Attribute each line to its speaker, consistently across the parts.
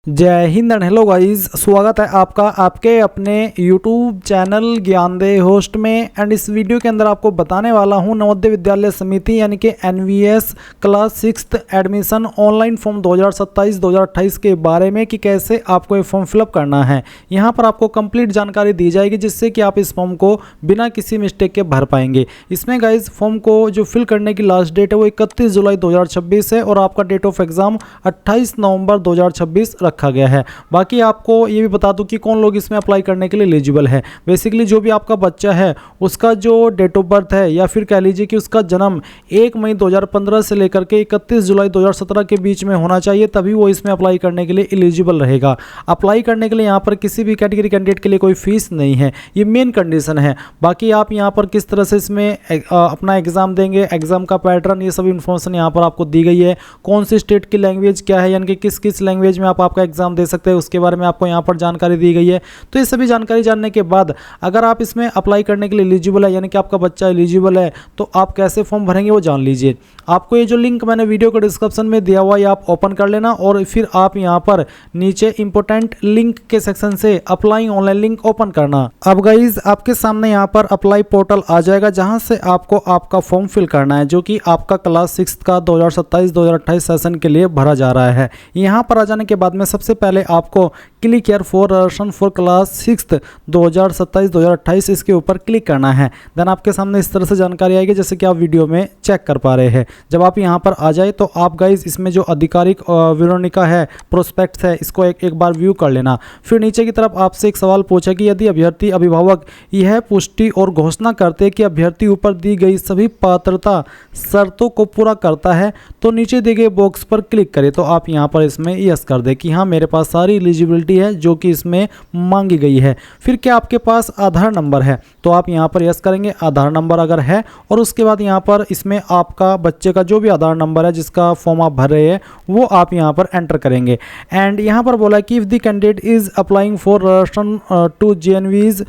Speaker 1: जय Hind and hello guys, स्वागत है आपका आपके अपने YouTube चैनल ज्ञानदेह होस्ट में। एंड इस वीडियो के अंदर आपको बताने वाला हूं नवोदय विद्यालय समिति यानी कि NVS class 6 admission online form 2027-2028 के बारे में कि कैसे आपको ये फॉर्म फिलअप करना है। यहां पर आपको कंप्लीट जानकारी दी जाएगी जिससे कि आप इस फॉर्म को बिना किसी मिस्टेक के भर पाएंगे। इसमें गाइज फॉर्म को जो फिल करने की लास्ट डेट है वो 31 जुलाई 2026 है और आपका डेट ऑफ एग्जाम 28 नवंबर 2026 रखा गया है। बाकी आपको ये भी बता दूं कि कौन लोग इसमें अप्लाई करने के लिए एलिजिबल है। बेसिकली जो भी आपका बच्चा है उसका जो डेट ऑफ बर्थ है या फिर कह लीजिए कि उसका जन्म 1 मई 2015 से लेकर के 31 जुलाई 2017 के बीच में होना चाहिए, तभी वो इसमें अप्लाई करने के लिए एलिजिबल रहेगा। अप्लाई करने के लिए यहाँ पर किसी भी कैटेगरी कैंडिडेट के लिए कोई फीस नहीं है, ये मेन कंडीशन है। बाकी आप यहाँ पर किस तरह से इसमें अपना एग्जाम देंगे, एग्जाम का पैटर्न, ये सब इन्फॉर्मेशन यहाँ पर आपको दी गई है। कौन सी स्टेट की लैंग्वेज क्या है, यानी कि किस किस लैंग्वेज में आप आपका एग्जाम दे सकते हैं, उसके बारे में आपको यहाँ पर जानकारी दी गई है। तो ये सभी जानकारी जानने के बाद अगर आप इसमें अप्लाई करने के लिए एलिजिबल है, यानी कि आपका बच्चा एलिजिबल है, तो आप कैसे फॉर्म भरेंगे वो जान लीजिए। आपको ये जो लिंक मैंने वीडियो को डिस्क्रिप्शन में दिया हुआ है आप ओपन कर लेना और फिर आप यहाँ पर नीचे इंपोर्टेंट लिंक के सेक्शन से अप्लाई ऑनलाइन लिंक ओपन करना। अब गाइज आपके सामने यहाँ पर अप्लाई पोर्टल आ जाएगा जहाँ से आपको आपका फॉर्म फिल करना है, जो कि आपका क्लास 6 का 2027-2028 सेशन के लिए भरा जा रहा है। यहाँ पर आ जाने के बाद में सबसे पहले आपको click here for registration for class 6 2027-2028 इसके ऊपर क्लिक करना है। देन आपके सामने इस तरह से जानकारी आएगी जैसे कि आप वीडियो में चेक कर पा रहे हैं। जब आप यहाँ पर आ जाए तो आप गाइज इसमें जो आधिकारिक विवरणिका है, प्रोस्पेक्ट है, इसको एक बार व्यू कर लेना। फिर नीचे की तरफ आपसे एक सवाल पूछा कि यदि अभ्यर्थी अभिभावक यह पुष्टि और घोषणा करते कि अभ्यर्थी ऊपर दी गई सभी पात्रता शर्तों को पूरा करता है तो नीचे दिए गए बॉक्स पर क्लिक करें। तो आप यहाँ पर इसमें यस कर दें कि हाँ मेरे पास सारी एलिजिबिलिटी है जो कि इसमें मांगी गई है। फिर क्या आपके पास आधार नंबर है, तो आप यहाँ पर यस करेंगे आधार नंबर अगर है, और उसके बाद यहाँ पर इसमें आपका बच्चे का जो भी आधार नंबर है जिसका फॉर्म आप भर रहे हैं वो आप यहाँ पर एंटर करेंगे। एंड यहाँ पर बोला कि if the candidate is applying for registration to JNVs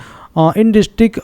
Speaker 1: in district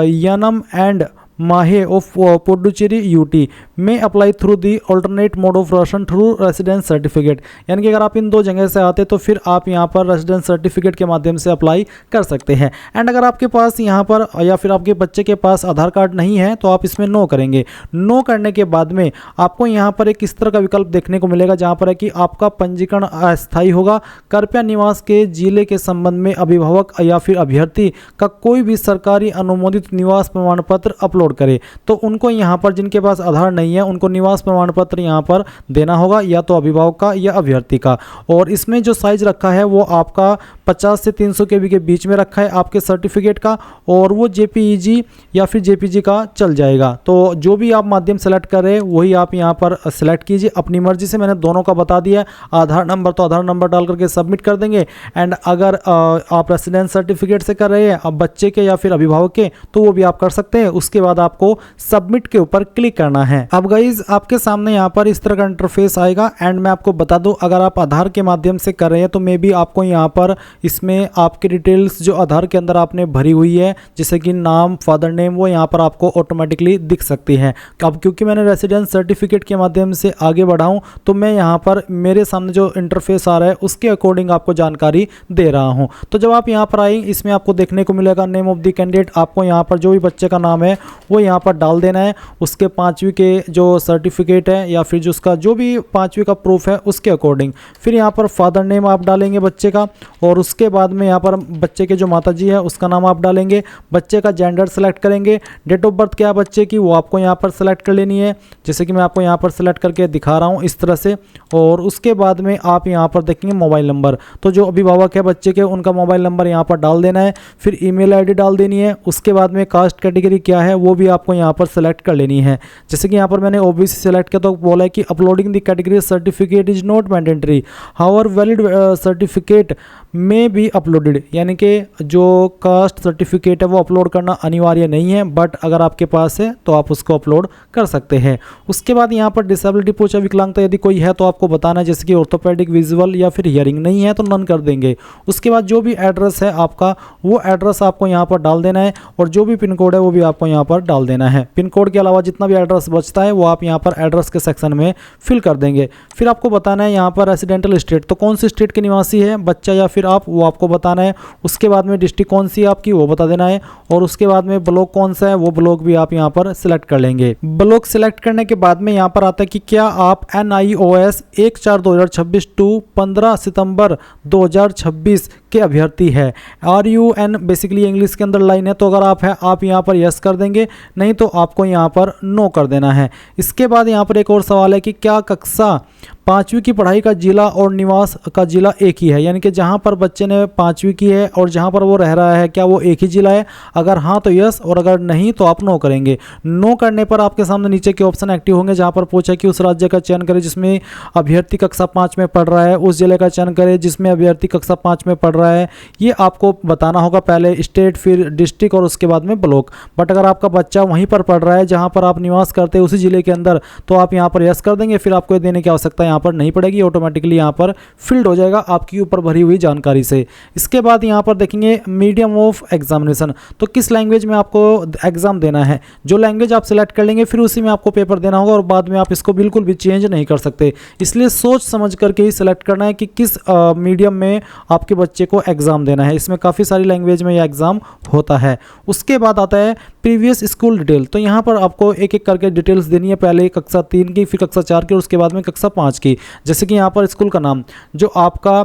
Speaker 1: Yanam and Mahe of Puducherry UT में apply through the alternate mode of registration through residence certificate, यानी कि अगर आप इन दो जगह से आते तो फिर आप यहाँ पर रेसिडेंस सर्टिफिकेट के माध्यम से अप्लाई कर सकते हैं। एंड अगर आपके पास यहाँ पर या फिर आपके बच्चे के पास आधार कार्ड नहीं है तो आप इसमें नो करेंगे। नो करने के बाद में आपको यहाँ पर एक इस तरह का विकल्प देखने को मिलेगा जहाँ पर है कि आपका पंजीकरण अस्थायी होगा। कृपया निवास के जिले के संबंध में अभिभावक या फिर अभ्यर्थी का कोई भी सरकारी अनुमोदित निवास प्रमाण पत्र अपलोड करे। तो उनको यहाँ पर जिनके पास आधार नहीं है उनको निवास प्रमाण पत्र यहाँ पर देना होगा, या तो अभिभावक का या अभ्यर्थी का। और इसमें जो साइज रखा है वो आपका 50 से 300 KB के बीच में रखा है आपके सर्टिफिकेट का, और वो JPEG या फिर JPG का चल जाएगा। तो जो भी आप माध्यम सेलेक्ट कर रहे हैं वही आप यहाँ पर सेलेक्ट कीजिए अपनी मर्जी से। मैंने दोनों का बता दिया। आधार नंबर तो आधार नंबर डाल करके सबमिट कर देंगे। एंड अगर आप रेसिडेंस सर्टिफिकेट से कर रहे हैं अब बच्चे के या फिर अभिभावक के, तो वो भी आप कर सकते हैं। उसके बाद आपको सबमिट के ऊपर क्लिक करना है। अब गाइज आपके सामने यहाँ पर इस तरह का इंटरफेस आएगा। एंड मैं आपको बता दूं अगर आप आधार के माध्यम से कर रहे हैं तो मे बी आपको यहाँ पर इसमें आपकी डिटेल्स जो आधार के अंदर आपने भरी हुई है जैसे कि नाम, फादर नेम, वो यहाँ पर आपको ऑटोमेटिकली दिख सकती है। अब क्योंकि मैंने रेसिडेंस सर्टिफिकेट के माध्यम से आगे बढ़ा हूँ तो मैं यहाँ पर मेरे सामने जो इंटरफेस आ रहा है उसके अकॉर्डिंग आपको जानकारी दे रहा हूँ। तो जब आप यहाँ पर आए इसमें आपको देखने को मिलेगा नेम ऑफ द कैंडिडेट। आपको यहाँ पर जो भी बच्चे का नाम है वो यहाँ पर डाल देना है, उसके 5वीं के जो सर्टिफिकेट है या फिर जो उसका जो भी 5वीं का प्रूफ है उसके अकॉर्डिंग। फिर यहाँ पर फादर नेम आप डालेंगे बच्चे का, और उसके बाद में यहाँ पर बच्चे के जो माताजी है उसका नाम आप डालेंगे। बच्चे का जेंडर सेलेक्ट करेंगे। डेट ऑफ बर्थ क्या है बच्चे की वो आपको यहाँ पर सेलेक्ट कर लेनी है, जैसे कि मैं आपको यहाँ पर सेलेक्ट करके दिखा रहा हूँ इस तरह से। और उसके बाद में आप यहाँ पर देखेंगे मोबाइल नंबर, तो जो अभिभावक है बच्चे के उनका मोबाइल नंबर यहाँ पर डाल देना है। फिर ईमेल ID डाल देनी है। उसके बाद में कास्ट कैटेगरी क्या है वो भी आपको यहाँ पर सेलेक्ट कर लेनी है। जैसे कि यहाँ पर मैंने OBC सेलेक्ट किया तो बोला है कि uploading the category certificate is not mandatory, however valid certificate में बी अपलोडेड, यानी कि जो कास्ट सर्टिफिकेट है वो अपलोड करना अनिवार्य नहीं है, बट अगर आपके पास है तो आप उसको अपलोड कर सकते हैं। उसके बाद यहाँ पर डिसेबिलिटी पूछा, विकलांगता यदि कोई है तो आपको बताना है, जैसे कि ऑर्थोपेडिक, विजुअल या फिर हियरिंग, नहीं है तो नन कर देंगे। उसके बाद जो भी एड्रेस है आपका वो एड्रेस आपको यहाँ पर डाल देना है, और जो भी पिन कोड है वो भी आपको यहाँ पर डाल देना है। पिन कोड के अलावा जितना भी एड्रेस बचता है वो आप यहाँ पर एड्रेस के सेक्शन में फिल कर देंगे। फिर आपको बताना है यहाँ पर रेसिडेंटल स्टेट, तो कौन सी स्टेट के निवासी है बच्चा या फिर आप, वो आपको बताना है। उसके बाद में डिस्ट्रिक्ट कौन सी है आपकी वो बता देना है, और उसके बाद में ब्लॉक कौन सा है वो ब्लॉक भी आप यहाँ पर सिलेक्ट कर लेंगे। ब्लॉक सिलेक्ट करने के बाद में यहाँ पर आता है कि क्या आप NIOS 1/4/2026 टू 15 सितंबर 2026 के अभ्यर्थी है। RUN बेसिकली इंग्लिश के अंदर लाइन है, तो अगर आप है आप यहाँ पर यस कर देंगे, नहीं तो आपको यहाँ पर नो कर देना है। इसके बाद यहाँ पर एक और सवाल है कि क्या कक्षा 5वीं की पढ़ाई का जिला और निवास का जिला एक ही है, यानी कि जहाँ पर बच्चे ने 5वीं की है और जहाँ पर वो रह रहा है क्या वो एक ही जिला है। अगर हाँ तो यस, और अगर नहीं तो आप नो करेंगे। नो करने पर आपके सामने नीचे के ऑप्शन एक्टिव होंगे, जहाँ पर पूछा कि उस राज्य का चयन करें जिसमें अभ्यर्थी कक्षा 5 में पढ़ रहा है, उस जिले का चयन करें जिसमें अभ्यर्थी कक्षा 5 में पढ़ रहा है। ये आपको बताना होगा, पहले स्टेट फिर डिस्ट्रिक्ट और उसके बाद में ब्लॉक। बट अगर आपका बच्चा वहीं पर पढ़ रहा है जहाँ पर आप निवास करते हैं उसी जिले के अंदर, तो आप यहाँ पर यस कर देंगे, फिर आपको देने की आवश्यकता यहाँ पर नहीं पड़ेगी, ऑटोमेटिकली यहाँ पर फिल्ड हो जाएगा आपकी ऊपर भरी हुई जानकारी से। इसके बाद यहाँ पर देखेंगे मीडियम ऑफ एग्जामिनेशन, तो किस लैंग्वेज में आपको एग्जाम देना है। जो लैंग्वेज आप सिलेक्ट कर लेंगे फिर उसी में आपको पेपर देना होगा, और बाद में आप इसको बिल्कुल भी चेंज नहीं कर सकते। इसलिए सोच समझ करके ही सिलेक्ट करना है कि किस मीडियम में आपके बच्चे को एग्जाम देना है। इसमें काफ़ी सारी लैंग्वेज में यह एग्जाम होता है। उसके बाद आता है प्रीवियस स्कूल डिटेल, तो यहाँ पर आपको एक एक करके डिटेल्स देनी है, पहले कक्षा 3 की, फिर कक्षा 4 की, और उसके बाद में कक्षा 5 की। जैसे कि यहाँ पर स्कूल का नाम जो आपका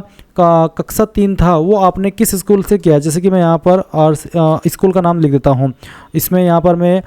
Speaker 1: कक्षा 3 था वो आपने किस स्कूल से किया, जैसे कि मैं यहाँ पर स्कूल का नाम लिख देता हूँ। इसमें यहाँ पर मैं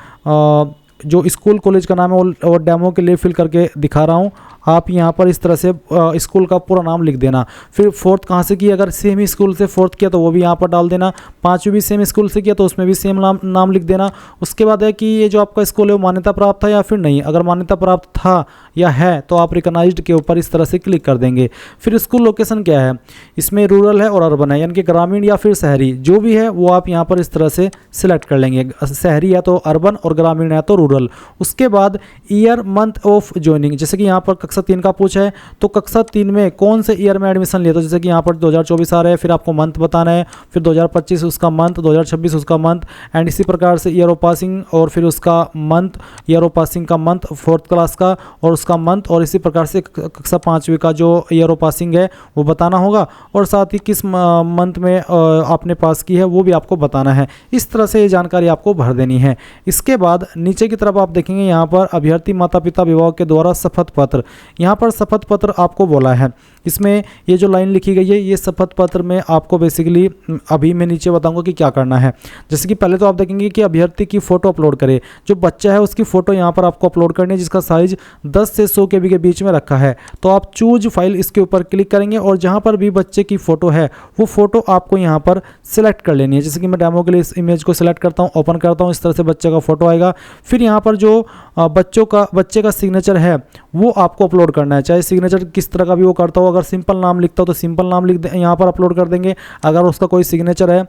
Speaker 1: जो स्कूल कॉलेज का नाम है वो डेमो के लिए फिल करके दिखा रहा हूँ। आप यहाँ पर इस तरह से स्कूल का पूरा नाम लिख देना। फिर फोर्थ कहाँ से किया, अगर सेम ही स्कूल से फोर्थ किया तो वो भी यहाँ पर डाल देना। 5वीं भी सेम स्कूल से किया तो उसमें भी सेम नाम लिख देना। उसके बाद है कि ये जो आपका स्कूल है वो मान्यता प्राप्त था या फिर नहीं। अगर मान्यता प्राप्त था या है तो आप रिकॉग्नाइज्ड के ऊपर इस तरह से क्लिक कर देंगे। फिर स्कूल लोकेशन क्या है, इसमें रूरल है और अर्बन है, यानी कि ग्रामीण या फिर शहरी, जो भी है वो आप यहाँ पर इस तरह से सिलेक्ट कर लेंगे। शहरी है तो अर्बन और ग्रामीण है तो रूरल। उसके बाद ईयर मंथ ऑफ ज्वाइनिंग, जैसे कि यहाँ पर कक्षा 3 का पूछा है तो कक्षा 3 में कौन से ईयर में एडमिशन लिया, तो जैसे कि यहाँ पर 2024 आ रहा है, फिर आपको मंथ बताना है, फिर 2025 उसका मंथ, 2026 उसका मंथ, एंड इसी प्रकार से ईयर ऑफ पासिंग और फिर उसका मंथ, ईयर ऑफ पासिंग का मंथ, 4th क्लास का और उसका मंथ, और इसी प्रकार से कक्षा 5वीं का जो ईयर ऑफ पासिंग है वो बताना होगा, और साथ ही किस मंथ में आपने पास की है वो भी आपको बताना है। इस तरह से ये जानकारी आपको भर देनी है। इसके बाद नीचे की तरफ आप देखेंगे यहाँ पर अभ्यर्थी माता पिता विभाग के द्वारा शपथ पत्र, यहाँ पर शपथ पत्र आपको बोला है। इसमें ये जो लाइन लिखी गई है ये शपथ पत्र में आपको बेसिकली अभी मैं नीचे बताऊंगा कि क्या करना है। जैसे कि पहले तो आप देखेंगे कि अभ्यर्थी की फ़ोटो अपलोड करे, जो बच्चा है उसकी फ़ोटो यहाँ पर आपको अपलोड करनी है, जिसका साइज 10 से 100 KB के बीच में रखा है। तो आप चूज फाइल इसके ऊपर क्लिक करेंगे और जहाँ पर भी बच्चे की फ़ोटो है वो फ़ोटो आपको यहाँ पर सिलेक्ट कर लेनी है। जैसे कि मैं डेमो के लिए इस इमेज को सिलेक्ट करता हूँ, ओपन करता हूँ, इस तरह से बच्चे का फ़ोटो आएगा। फिर यहाँ पर जो बच्चे का सिग्नेचर है वो आपको अपलोड करना है, चाहे सिग्नेचर किस तरह का भी वो करता हो। अगर सिंपल नाम लिखता हो तो सिंपल नाम लिख दे, यहाँ पर अपलोड कर देंगे। अगर उसका कोई सिग्नेचर है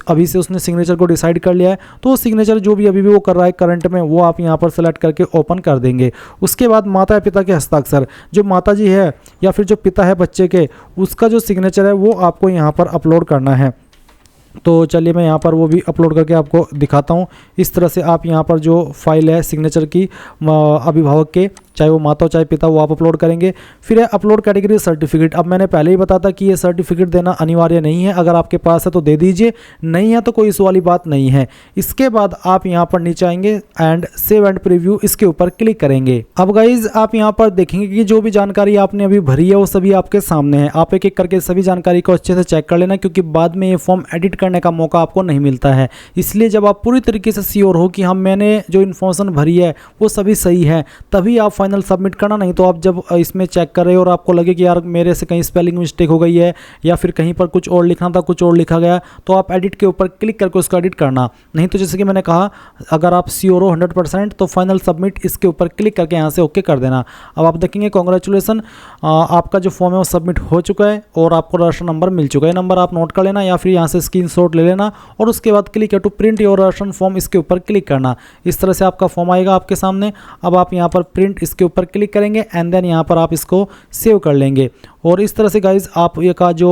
Speaker 1: अभी से उसने सिग्नेचर को डिसाइड कर लिया है तो सिग्नेचर जो भी अभी भी वो कर रहा है करंट में वो आप यहाँ पर सेलेक्ट करके ओपन कर देंगे। उसके बाद माता या पिता के हस्ताक्षर, जो माता जी है या फिर जो पिता है बच्चे के, उसका जो सिग्नेचर है वो आपको यहाँ पर अपलोड करना है। तो चलिए मैं यहाँ पर वो भी अपलोड करके आपको दिखाता हूँ। इस तरह से आप यहाँ पर जो फाइल है सिग्नेचर की अभिभावक के, चाहे वो माता हो चाहे पिता, वो आप अपलोड करेंगे। फिर है अपलोड कैटेगरी सर्टिफिकेट। अब मैंने पहले ही बताया था कि ये सर्टिफिकेट देना अनिवार्य नहीं है, अगर आपके पास है तो दे दीजिए, नहीं है तो कोई इस वाली बात नहीं है। इसके बाद आप यहाँ पर नीचे आएंगे एंड सेव एंड प्रीव्यू, इसके ऊपर क्लिक करेंगे। अब गाइज आप यहाँ पर देखेंगे कि जो भी जानकारी आपने अभी भरी है वो सभी आपके सामने है। आप एक एक करके सभी जानकारी को अच्छे से चेक कर लेना, क्योंकि बाद में ये फॉर्म एडिट करने का मौका आपको नहीं मिलता है। इसलिए जब आप पूरी तरीके से श्योर हो कि हम मैंने जो इन्फॉर्मेशन भरी है वो सभी सही है, तभी आप फाइनल सबमिट करना। नहीं तो आप जब इसमें चेक कर रहे हो और आपको लगे कि यार मेरे से कहीं स्पेलिंग मिस्टेक हो गई है या फिर कहीं पर कुछ और लिखना था कुछ और लिखा गया, तो आप एडिट के ऊपर क्लिक करके उसको एडिट करना। नहीं तो जैसे कि मैंने कहा, अगर आप श्योर हो 100% तो फाइनल सबमिट इसके ऊपर क्लिक करके यहाँ से ओके कर देना। अब आप देखेंगे कॉन्ग्रेचुलेसन, आपका जो फॉर्म है वो सबमिट हो चुका है और आपको राशन नंबर मिल चुका है। नंबर आप नोट कर लेना या फिर यहाँ से स्क्रीनशॉट ले लेना और उसके बाद क्लिक है to print your ration form, इसके ऊपर क्लिक करना। इस तरह से आपका फॉर्म आएगा आपके सामने। अब आप यहाँ पर प्रिंट इसके ऊपर क्लिक करेंगे एंड देन यहाँ पर आप इसको सेव कर लेंगे। और इस तरह से गाइज आप ये का जो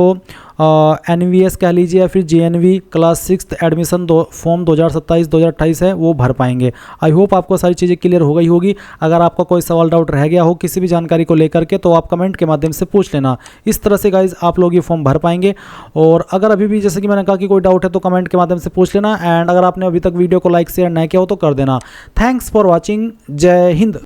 Speaker 1: NVS कह लीजिए या फिर JNV क्लास 6 एडमिशन फॉर्म 2027-2028 है वो भर पाएंगे। आई होप आपको सारी चीज़ें क्लियर हो गई होगी। अगर आपका कोई सवाल डाउट रह गया हो किसी भी जानकारी को लेकर के तो आप कमेंट के माध्यम से पूछ लेना। इस तरह से गाइज आप लोग ये फॉर्म भर पाएंगे। और अगर अभी भी जैसे कि मैंने कहा कि कोई डाउट है तो कमेंट के माध्यम से पूछ लेना। एंड अगर आपने अभी तक वीडियो को लाइक शेयर नहीं किया हो तो कर देना। Thanks for watching. जय हिंद।